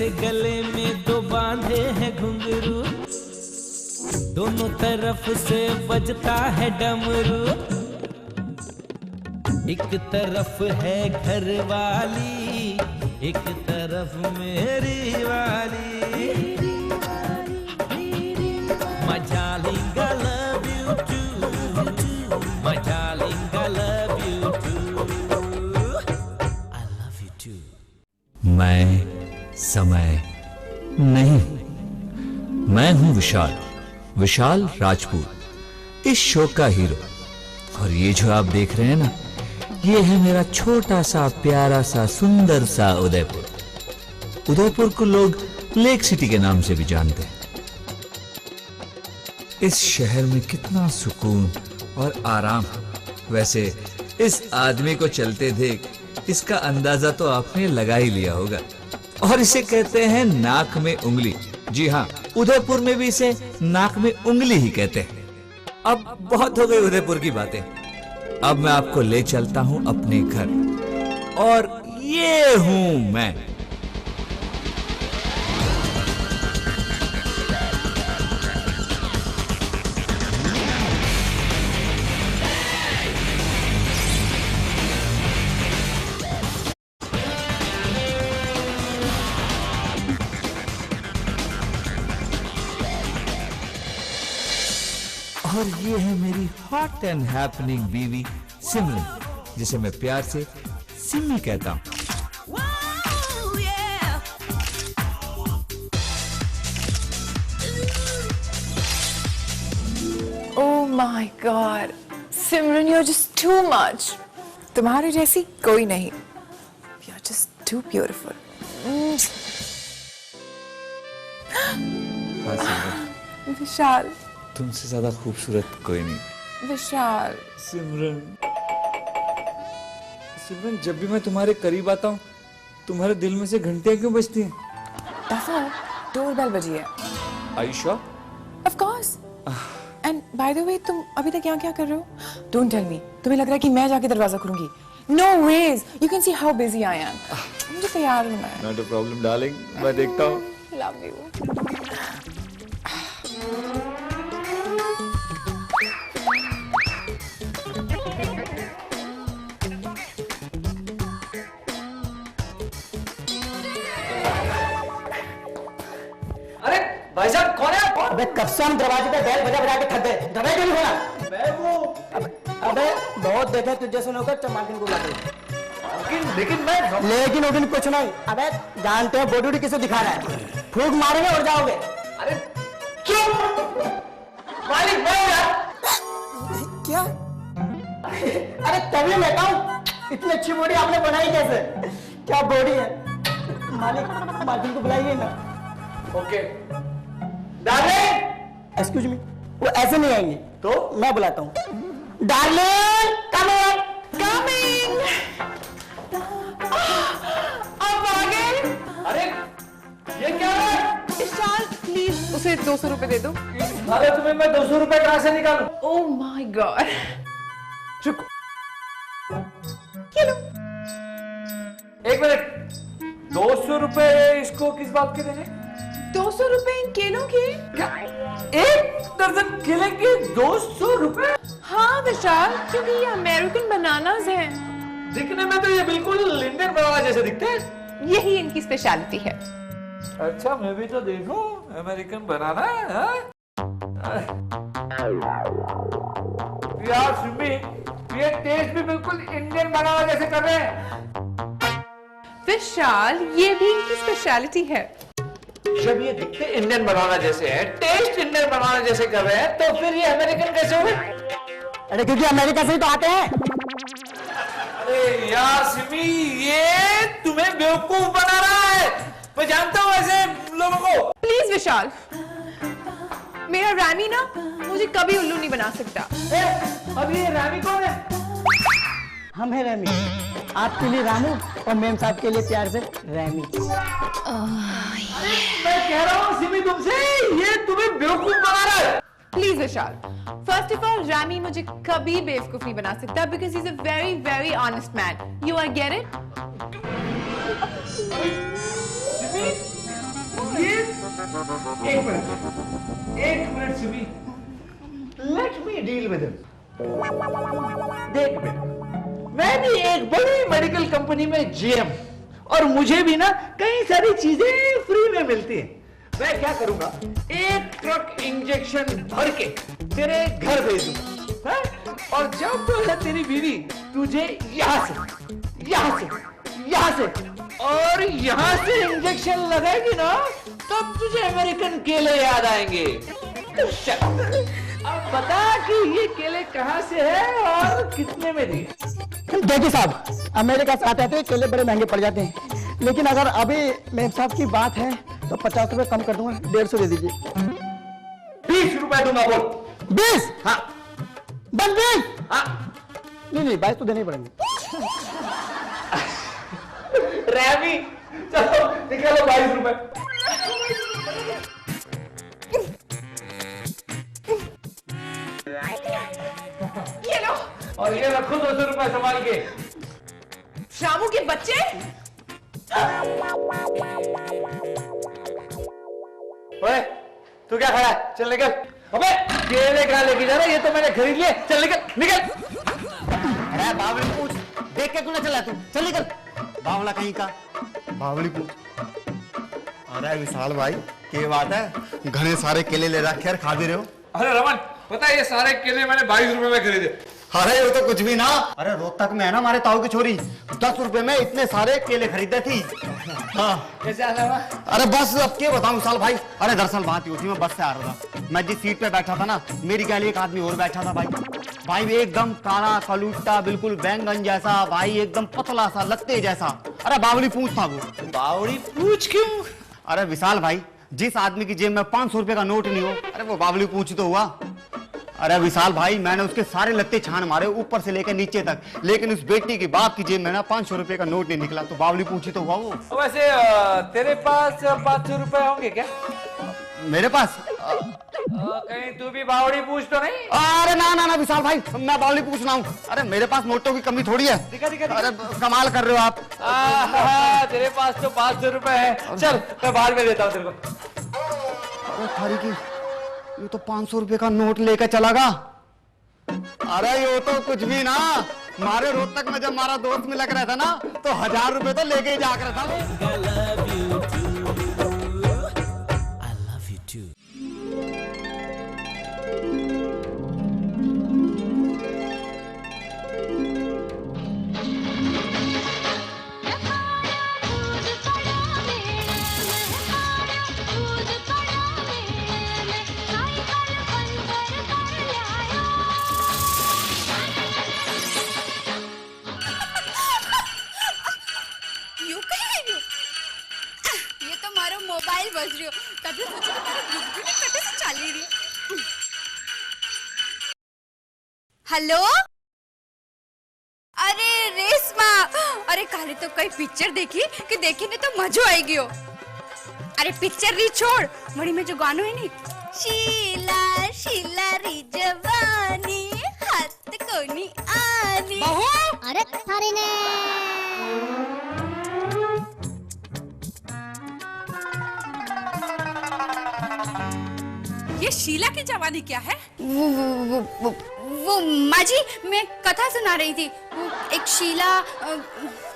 जैसे गले में दो बांधे हैं घुंघरू, दोनों तरफ से बजता है डमरू। एक तरफ है घर वाली, एक तरफ मेरी वाली। My darling, I love you too. My darling, I love you too. I love you too. मैं समय नहीं, मैं हूं विशाल, विशाल राजपूत, इस शो का हीरो। और ये जो आप देख रहे हैं ना, ये है मेरा छोटा सा प्यारा सा सुंदर सा उदयपुर। उदयपुर को लोग लेक सिटी के नाम से भी जानते हैं। इस शहर में कितना सुकून और आराम। वैसे इस आदमी को चलते देख इसका अंदाजा तो आपने लगा ही लिया होगा। और इसे कहते हैं नाक में उंगली। जी हाँ, उदयपुर में भी इसे नाक में उंगली ही कहते हैं। अब बहुत हो गई उदयपुर की बातें, अब मैं आपको ले चलता हूं अपने घर। और ये हूं मैं। और ये है मेरी हॉट एंड हैपनिंग बीवी सिमरन, जिसे मैं प्यार से सिमी कहता हूं। Oh my God, Simran, you're just too much. तुम्हारे जैसी कोई नहीं. You're just too beautiful. विशाल, तुमसे ज्यादा खूबसूरत कोई नहीं। विशाल। सिमरन, सिमरन, जब भी मैं तुम्हारे करीब आता हूँ तुम्हारे दिल में से घंटियां क्यों बजती हैं? दफा डोरबेल बजी है। Are you sure? Of course. And by the way, तुम अभी तक यहाँ क्या कर रहे हो? Don't tell me. तुम्हें लग रहा है कि मैं जाके दरवाजा खोलूंगी? No ways. You can see how busy I am. मुझे तैयार होना है। Not a problem, darling. मैं देखता हूँ। Love you. भाई साहब कौन है? अबे कब से हम दरवाजे पे बैल बजा बजा के थक गए। दरवाजा क्यों नहीं खोला? मैं वो अबे बहुत देखे तुझ जैसे लोग टमाटर को लाते। लेकिन लेकिन कुछ नहीं। अबे जानते हो बॉडी किसे दिखा रहा है? फूंक मारेंगे और जाओगे। अरे चुप मालिक, मैं यार क्या? अरे तभी मैं कहूँ इतनी अच्छी बॉडी आपने बनाई कैसे? क्या बॉडी है? मालिक मार्जिन को बुलाइए ना। ओके डार्लिंग, एक्सक्यूज मी, वो ऐसे नहीं आएंगे तो मैं बुलाता हूँ। Darling coming Coming. अब आ गए। अरे ये क्या है? विशाल, प्लीज उसे 200 रुपए दे दो। अरे तुम्हें मैं 200 रुपए कहाँ से निकालूं? Oh my God. रुको, ये लो। एक मिनट, 200 रुपए इसको किस बात के देने? 200 रुपए इन केलों के? क्या एक दर्जन केले के 200 रुपए? हाँ विशाल, क्योंकि ये अमेरिकन बनानास हैं। दिखने में तो ये बिल्कुल इंडियन बनाना जैसे दिखते हैं। यही इनकी स्पेशलिटी है। अच्छा मैं भी तो देखूं अमेरिकन बनाना है। यार सुमी, ये टेस्ट भी बिल्कुल इंडियन बनाना जैसे कर रहे हैं। विशाल, ये भी इनकी स्पेशलिटी है। जब ये दिखते इंडियन बनाना जैसे है, टेस्ट इंडियन बनाना जैसे कर रहे हैं, तो फिर ये अमेरिकन कैसे हुए? अरे क्योंकि अमेरिका से ही तो आते हैं। अरे यार सिमी, ये तुम्हें बेवकूफ बना रहा है। मैं जानता हूँ ऐसे लोगों को। प्लीज विशाल, मेरा रैमी ना मुझे कभी उल्लू नहीं बना सकता। अब ये रामी कौन है? हम हैं रैमी, आपके लिए रामू और मेम साहब के लिए प्यार से रैमी। मैं कह रहा हूँ सिमी तुमसे, ये तुम्हें बेवकूफ बना रहा है। Please Vishal, first of all Rami मुझे कभी बेवकूफ नहीं बना सकता because he is a very very honest man. You are get it? Simi, ये एक minute Simi, let me deal with him. देख बेटा, मैं भी एक बड़ी मेडिकल कंपनी में जीएम, और मुझे भी ना कई सारी चीजें फ्री में मिलती हैं। मैं क्या करूंगा, एक ट्रक इंजेक्शन भर के तेरे घर भेज दूंगा, और जब तेरी बीवी तुझे यहाँ से और यहाँ से इंजेक्शन लगाएगी ना, तब तुझे अमेरिकन केले याद आएंगे। अब बता कि ये केले कहाँ से है और कितने में दिए? देखिए साहब, अमेरिका से आते हैं केले बड़े महंगे पड़ जाते हैं, लेकिन अगर अभी मेम साहब की बात है तो 50 रुपए कम कर दूंगा, 150 दे दीजिए। 20 रुपए दूंगा, बोल। 20? हाँ। बस 20? हाँ। नहीं 22 तो देने ही पड़ेंगे। रैमी, चलो निकालो 22 रुपए। ये लो। और ये रखो 200 रुपए संभाल के। शामू के बच्चे। ओए, तू क्या खड़ा है? चल निकल। अबे केले कहाँ लेके जा रहा है? ये तो मैंने खरीद लिए। चल निकल। अरे बावली पूछ, देख के क्यों ना चला तू? चल निकल, बावला कहीं का। बावली पूछ। अरे विशाल भाई, क्या बात है? घने सारे केले ले रखे यार, खा भी रहे हो? अरे रमन, पता है ये सारे केले मैंने 22 रुपए में खरीदे। अरे ये तो कुछ भी ना। अरे रोहतक में है ना हमारे ताऊ की छोरी, 10 रुपए में इतने सारे केले खरीदे थी। हाँ। कैसे आना हुआ? अरे बस अब क्या बताऊं विशाल भाई। अरे दरअसल बात ये थी, मैं बस से आ रहा था, मैं जिस सीट पे बैठा था ना, मेरी गैली एक आदमी और बैठा था भाई एकदम काला कलूटा, बिल्कुल बैंगन जैसा भाई, एकदम पतला सा, लत्ते जैसा। अरे बावली पूछ था वो। बावड़ी पूछ क्यों? अरे विशाल भाई, जिस आदमी की जेब में 500 रुपए का नोट नहीं हो, अरे वो बावली पूछ तो हुआ। अरे विशाल भाई, मैंने उसके सारे लत्ते छान मारे ऊपर से लेकर नीचे तक, लेकिन उस बेटी के बाप की जेब में ना 500 रुपए का नोट नहीं निकला, तो बावली पूछी तो हुआ वो। वैसे तेरे पास 500 रुपए होंगे क्या? मेरे पास? कहीं तू भी बावड़ी पूछ तो नहीं? अरे ना विशाल भाई, मैं बावली पूछ रहा हूँ। अरे मेरे पास नोटों की कमी थोड़ी है। दिखा। अरे कमाल कर रहे हो आप। तेरे पास तो 500 रुपए है। चल मैं बाहर में देता हूँ तेरे को। अरे थारी की, ये तो 500 रुपए का नोट लेकर चला गया। अरे ये तो कुछ भी ना, मारे रोहतक में जब हमारा दोस्त में लग रहा था ना, तो 1000 रुपए तो लेके ही जाकर रहा था। I love you too. ये तो मारो मोबाइल बज रही हो, तभी सोचो तारे गुदगुदी ने कटे से चाली रही। हेलो, अरे रेशमा, अरे काले तो कई पिक्चर देखी कि देखी ने तो मजो आएगी हो। अरे पिक्चर री छोड़, मड़ी में जो गानो है नी, शीला शीला री जवानी हाथ कोनी आनी। बहू, अरे थारी ने ये शीला की जवानी क्या है? वो माँ जी, मैं कथा सुना रही थी। वो एक शीला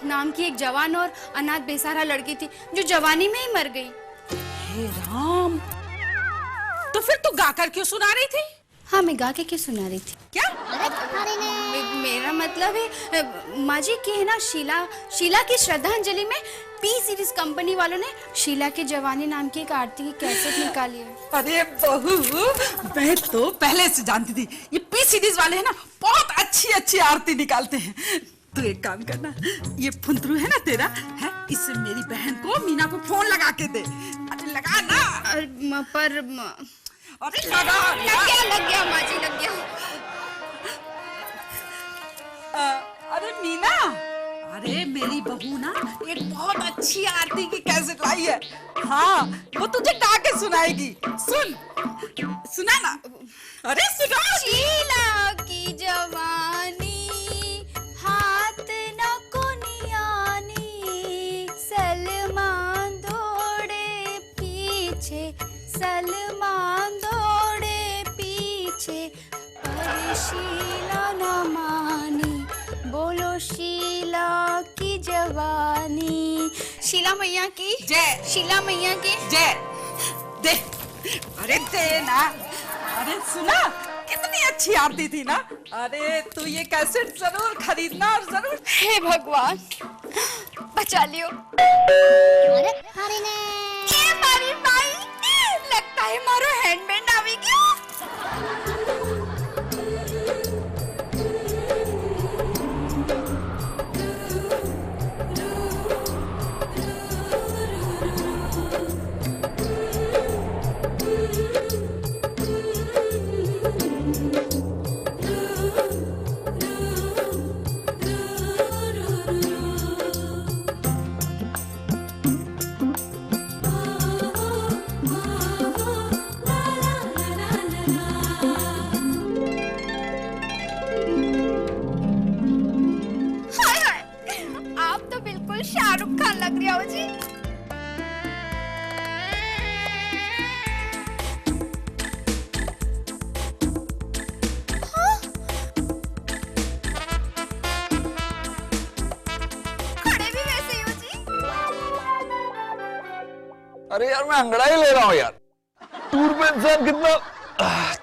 नाम की एक जवान और अनाथ बेसहारा लड़की थी जो जवानी में ही मर गई। हे राम, तो फिर तू गाकर क्यों सुना रही थी? हाँ, मैं गा के क्यों सुना रही थी? क्या? अरे थारी ने मेरा मतलब है माँ जी की है ना, शीला की श्रद्धांजलि में पी सीरीज कंपनी वालों ने शीला के जवानी नाम की एक आरती की कैसेट निकाली है। अरे बहू, मैं तो पहले से जानती थी ये पी सीरीज वाले है ना, बहुत अच्छी अच्छी आरती निकालते हैं। तू एक काम करना, ये फुंतरू है ना तेरा, है, इससे मेरी बहन को, मीना को फोन लगा के दे। अरे लगा ना। पर अरे लग गया माँ जी, लग गया। अरे मीना, अरे मेरी बहू ना एक बहुत अच्छी आरती की कैसेट लाई है। हाँ, वो तुझे गा के सुनाएगी। सुना ना। अरे सुना। शीला की जवानी हाथ न कोनियानी, सलमान दौड़े पी शीला न मानी, बोलो शीला की जवानी। शीला मैया की जय। शीला मैया की जय। दे, अरे दे ना। अरे सुना, कितनी अच्छी आरती थी ना। अरे तू ये कैसेट जरूर खरीदना और जरूर। हे भगवान, बचा लियो। अरे थारी ने ये मारी भाई, लगता है मारो हैंडबैंड आवी गयो। हाय हाय, आप तो बिल्कुल शाहरुख खान लग रहे हो जी। हाँ? खड़े भी वैसे ही हो जी। अरे यार मैं अंगड़ाई ले रहा हूँ यार। टूर पे इंसान कितना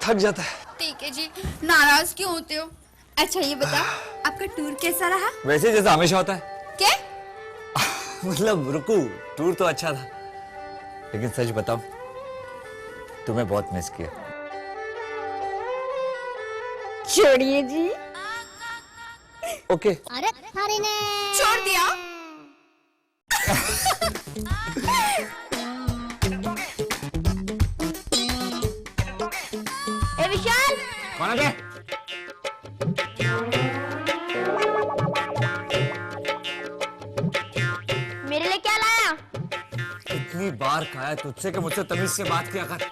थक जाता है। ठीक है जी, नाराज क्यों होते हो? अच्छा ये बताओ, आपका टूर कैसा रहा? वैसे जैसा हमेशा होता है। क्या? मतलब रुकू, टूर तो अच्छा था, लेकिन सच बताऊं, तुम्हें बहुत मिस किया। छोड़िए जी। ओके। अरे थारी ने छोड़ दिया। ए विशाल, कौन है बे? मेरे लिए क्या लाया? इतनी बार कहा है तुझसे कि मुझसे तमीज से बात किया कर।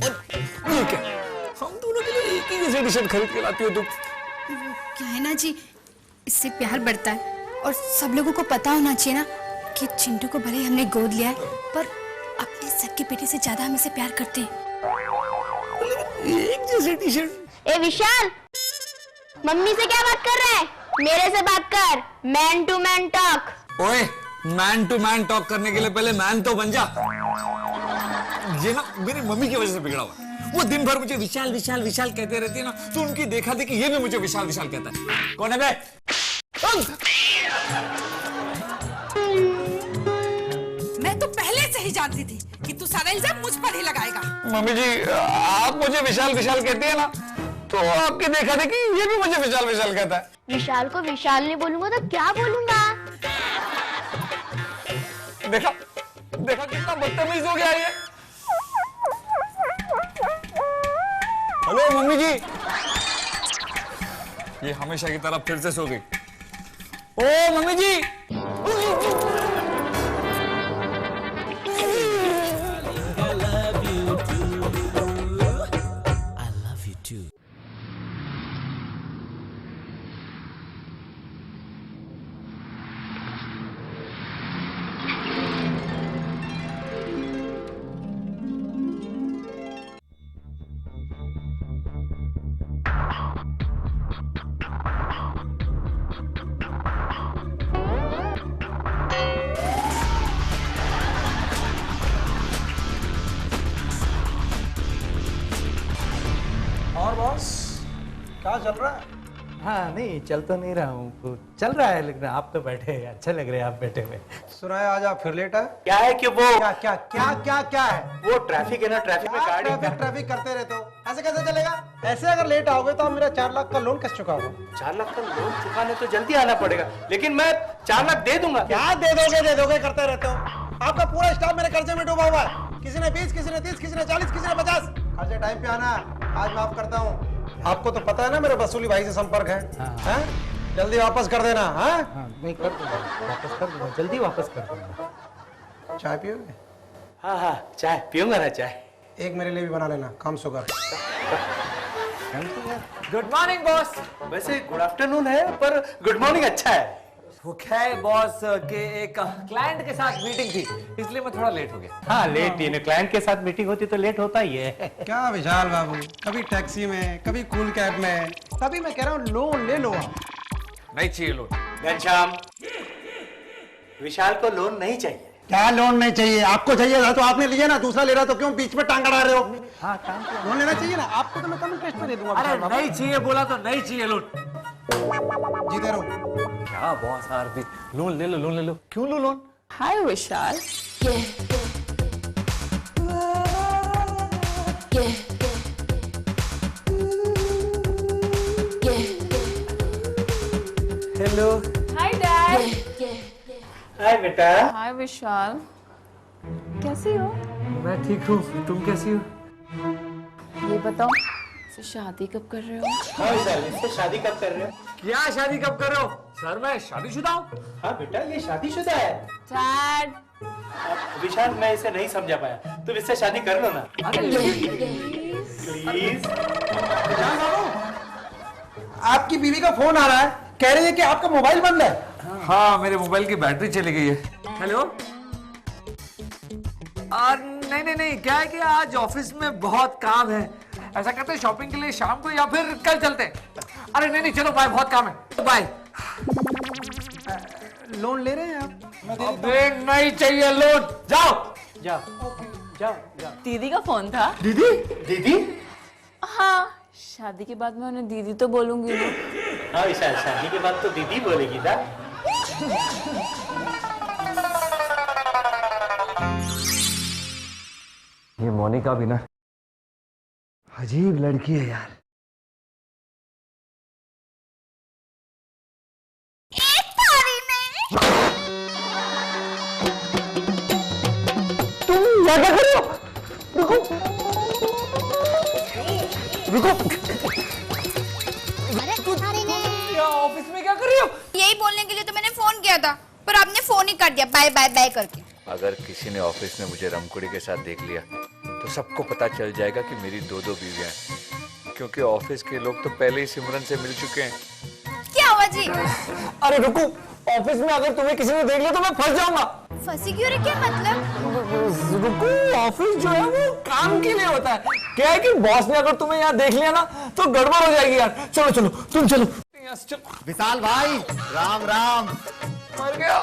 और ये क्या? हम दोनों के लिए एक ही जैसी टी शर्ट खरीद के लाती हो तुम। क्या है ना जी, इससे प्यार बढ़ता है और सब लोगों को पता होना चाहिए ना कि चिंटू को भले ही हमने गोद लिया है, पर अपने सबके बेटे से ज्यादा हम इसे प्यार करते हैं। एक जैसी टी शर्ट। ए विशाल, मम्मी से क्या बात कर रहा है? मेरे से बात कर, मैन टू मैन टॉक। ओए, मैन टू मैन टॉक करने के लिए पहले मैन तो बन जा। ये ना मेरी मम्मी की वजह से बिगड़ा हुआ है। वो दिन भर मुझे विशाल विशाल विशाल कहते रहती है ना, तो उनकी देखा देखी ये भी मुझे विशाल विशाल कहता है। कौन है बे? मैं तो पहले से ही जानती थी कि तू सारा इल्जाम मुझ पर ही लगाएगा। मम्मी जी, आप मुझे विशाल विशाल कहती है ना, तो आपकी देखा देखी ये भी मुझे विशाल विशाल कहता है। विशाल को विशाल नहीं बोलूंगा तो क्या बोलूंगा? देखा देखा कितना बदतमीज हो गया ये। Hello mummy ji. ये हमेशा की तरह फिर से सो गई। ओ mummy ji. I love you too. I love you too. और बॉस क्या चल रहा है? हाँ नहीं, चल तो नहीं रहा हूँ, चल रहा है, लेकिन आप तो बैठे हैं, अच्छे लग रहे हैं आप बैठे हुए। सुना है आज आप फिर लेट आए? क्या है कि वो क्या क्या क्या क्या क्या है? वो ट्रैफिक है ना, ट्रैफिक में गाड़ी ट्रैफिक करते रहते हो, ऐसे कैसे चलेगा? ऐसे अगर लेट आओगे तो आप मेरा 4 लाख का लोन कैसे चुकाओगे? 4 लाख का लोन चुकाने तो जल्दी आना पड़ेगा, लेकिन मैं 4 लाख दे दूंगा। क्या दे दोगे करते रहते हो। आपका पूरा स्टाफ मेरे कर्जे में डूबा हुआ है। किसी ने 20, किसी ने 30, किसी ने 40, किसी ने 50। कर्जे टाइम पे आना, आज माफ करता हूँ। आपको तो पता है ना मेरे वसूली भाई से संपर्क है। हैं? जल्दी वापस कर देना। हाँ नहीं, कर दूंगा, वापस कर दूंगा, जल्दी वापस कर दूंगा। चाय पियोगे? हाँ हाँ, चाय पीऊंगा ना चाय। एक मेरे लिए भी बना लेना, कम शुगर। Good morning boss. वैसे गुड आफ्टरनून है, पर गुड मॉर्निंग अच्छा है। वो क्या है बॉस के एक क्लाइंट के साथ मीटिंग थी, इसलिए मैं थोड़ा लेट हो गया। हाँ लेट ही ना, क्लाइंट के साथ मीटिंग होती तो लेट होता ही है। क्या विशाल बाबू, कभी टैक्सी में, कभी कूल कैब में, तभी मैं कह रहा हूँ लोन ले लो आप। नहीं चाहिए लोन। घनश्याम, विशाल को लोन नहीं चाहिए। क्या लोन नहीं चाहिए? आपको चाहिए था तो आपने लिया ना, दूसरा ले रहा तो क्यों बीच में टांग अड़ा रहे हो? हाँ काम लोन लेना चाहिए ना आपको, तो मैं कम इंटरेस्ट पे दे दूंगा। अरे नहीं चाहिए बोला तो नहीं चाहिए लोन। जीते रहो। क्या बॉस आरपी, लोन ले लो, लोन ले लो। क्यों लो loan? Hi, Vishal. Hello. Hi, Dad. Hi बेटा। Hi, Vishal. कैसी हो? मैं ठीक हूँ, तुम कैसी हो? ये बताओ, से शादी कब कर रहे हो? हाँ विशाल, इससे शादी कब कर रहे हो? क्या शादी कब कर रहे हो? सर मैं शादीशुदा हूँ। हाँ बेटा, ये शादीशुदा है। Dad. विशाल, मैं इसे नहीं समझा पाया, तुम इससे शादी कर लो ना प्लीज। विशाल बाबू, आपकी बीवी का फोन आ रहा है, कह रही है कि आपका मोबाइल बंद है। हाँ मेरे मोबाइल की बैटरी चली गई है। हेलो। नहीं नहीं नहीं, क्या है कि आज ऑफिस में बहुत काम है। ऐसा करते हैं शॉपिंग के लिए शाम को या फिर कल चलते हैं। अरे नहीं नहीं चलो बाय, बहुत काम है, बाय। लोन ले रहे हैं आप? अबे नहीं चाहिए लोन, जाओ जाओ जाओ जाओ। दीदी का फोन था। दीदी। दीदी? हाँ, शादी के बाद मैं उन्हें दीदी तो बोलूंगी ना। हाँ विशाल, शादी के बाद तो दीदी बोलेगी ना। ये मोनिका भी ना अजीब लड़की है यार। तुम क्या कर रहे हो? रुको रुको। ऑफिस में क्या कर रही हो? यही बोलने के लिए तो मैंने फोन किया था, पर आपने फोन ही कर दिया बाय बाय बाय करके। अगर किसी ने ऑफिस में मुझे रमकुड़ी के साथ देख लिया तो सबको पता चल जाएगा कि मेरी दो दो बीवियां हैं, क्योंकि ऑफिस के लोग तो पहले ही सिमरन से मिल चुके हैं। क्या हुआ जी? अरे रुको, ऑफिस में अगर तुम्हें किसी ने देख लिया तो मैं फंस जाऊंगा। फंसी क्यों रे? क्या मतलब? रुको, ऑफिस जो है वो काम के लिए होता है। क्या है कि बॉस ने अगर तुम्हें यहाँ देख लिया ना तो गड़बड़ हो जाएगी यार। चलो चलो तुम चलो। विशाल भाई, राम राम। मर गया।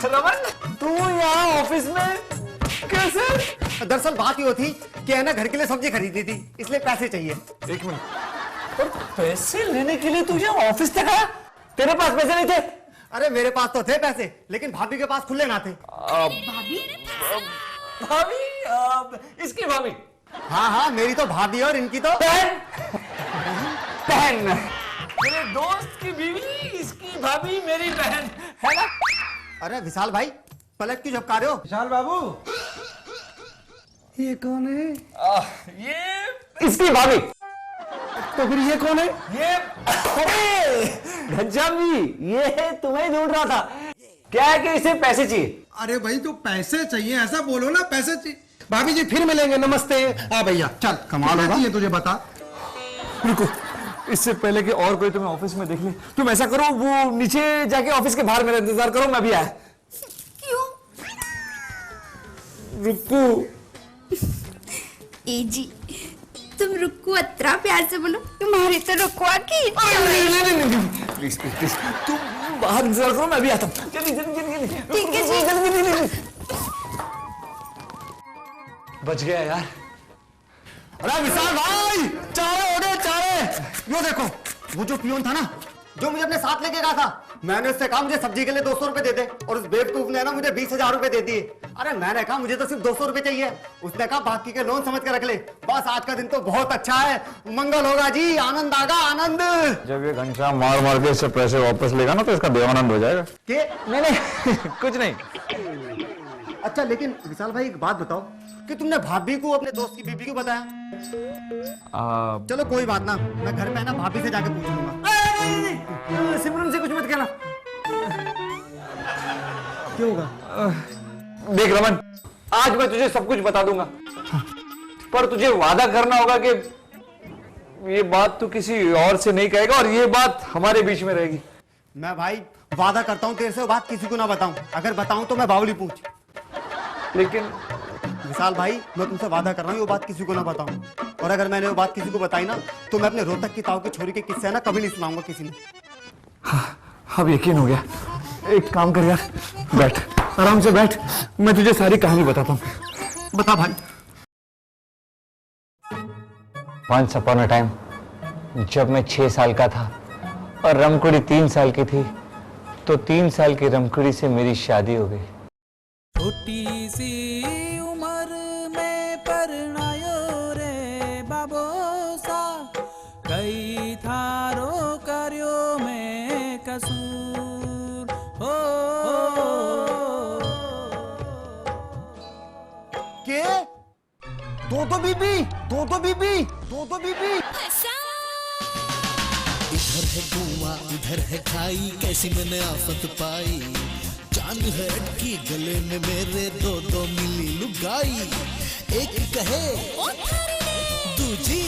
रमन तू यहाँ ऑफिस में कैसे? दरअसल बात ये थी कि है ना, घर के लिए सब्जी खरीदी थी, इसलिए पैसे चाहिए। एक मिनट। और पैसे लेने के लिए तुझे ऑफिस तक आया? तेरे पास पैसे नहीं थे? अरे मेरे पास तो थे पैसे, लेकिन भाभी के पास खुले ना थे। भाभी? इसकी भाभी? हाँ हाँ, मेरी तो भाभी और इनकी तो बहन। मेरे दोस्त की बीवी, इसकी भाभी मेरी बहन, है ना? अरे विशाल भाई, पलक क्यों झपका रहे हो? विशाल बाबू, ये कौन है? ये इसकी भाभी। तो फिर ये कौन है? ये घनश्याम जी, ये तुम्हें ढूंढ रहा था। क्या है कि इसे पैसे चाहिए। अरे भाई तो पैसे चाहिए ऐसा बोलो ना, पैसे चाहिए। भाभी जी फिर मिलेंगे, नमस्ते। आ भैया चल, कमाल होगा। चाहिए तुझे बता। रुको, इससे पहले कि और कोई तुम्हें ऑफिस में देख ले, तुम ऐसा करो, वो नीचे जाके ऑफिस के बाहर मेरा इंतजार करो, मैं भी आया। क्यों? रुको। ए जी, तुम रुको, अतरा प्यार से बोलो, तुम्हारे तो रुकवा की। नहीं प्लीज प्लीज प्लीज, तुम बाहर इंतजार करो, मैं भी आता हूँ। जल्दी जल्दी जल्दी जल्दी। ठीक है जी। जल्दी जल्दी जल्दी। बच गया यार। अरे विशाल भाई, चारे हो गए चारे। यो देखो, वो जो पियोन था ना, जो मुझे अपने साथ लेके गया था, मैंने उससे कहा मुझे सब्जी के लिए 200 रुपए दे दे, और उस बेवकूफ ने ना मुझे 20,000 रुपए दे दिए। अरे मैंने कहा मुझे तो सिर्फ 200 रुपए चाहिए, उसने कहा बाकी के लोन समझ के रख ले। बस आज का दिन तो बहुत अच्छा है, मंगल होगा जी, आनंद आगा आनंद। जब ये घनश्याम मार मार के इससे पैसे वापस लेगा ना तो इसका देवानंद हो जाएगा। के? नहीं कुछ नहीं। अच्छा लेकिन विशाल भाई एक बात बताओ कि तुमने भाभी को अपने दोस्त की बीबी को बताया? चलो कोई बात ना, मैं घर पे ना भाभी से जाके पूछ लूंगा। नहीं, सिमरन से कुछ मत कहना। क्यों होगा? देख रमन, आज मैं तुझे सब कुछ बता दूंगा, पर तुझे वादा करना होगा कि ये बात तू किसी और से नहीं कहेगा और ये बात हमारे बीच में रहेगी। मैं भाई वादा करता हूँ तेरे से वो बात किसी को ना बताऊं। अगर बताऊं तो मैं बावली पूछ। लेकिन विशाल भाई, मैं तुमसे वादा कर रहा हूँ वो बात किसी को ना बताऊं। और अगर मैंने वो बात किसी को बताई ना तो मैं अपने रोहतक की ताऊ की छोरी के किस्से ना कभी नहीं सुनाऊंगा किसी ने। हाँ, अब यकीन हो गया। एक काम कर यार, बैठ, आराम से बैठ, मैं तुझे सारी कहानी बताता हूँ। बता भाई। Once upon a time, जब मैं 6 साल का था और रमकुड़ी 3 साल की थी, तो 3 साल की रमकुड़ी से मेरी शादी हो गई। छोटी सी उम्र में परणायो रे बाबोसा, कई थारो कार्यो में कसूर हो। के दो बीबी। इधर है कुआं इधर है खाई, कैसी मैंने आफत पाई। चांद है अटकी गले में मेरे, 2 मिली लुगाई। एक कहे दूजी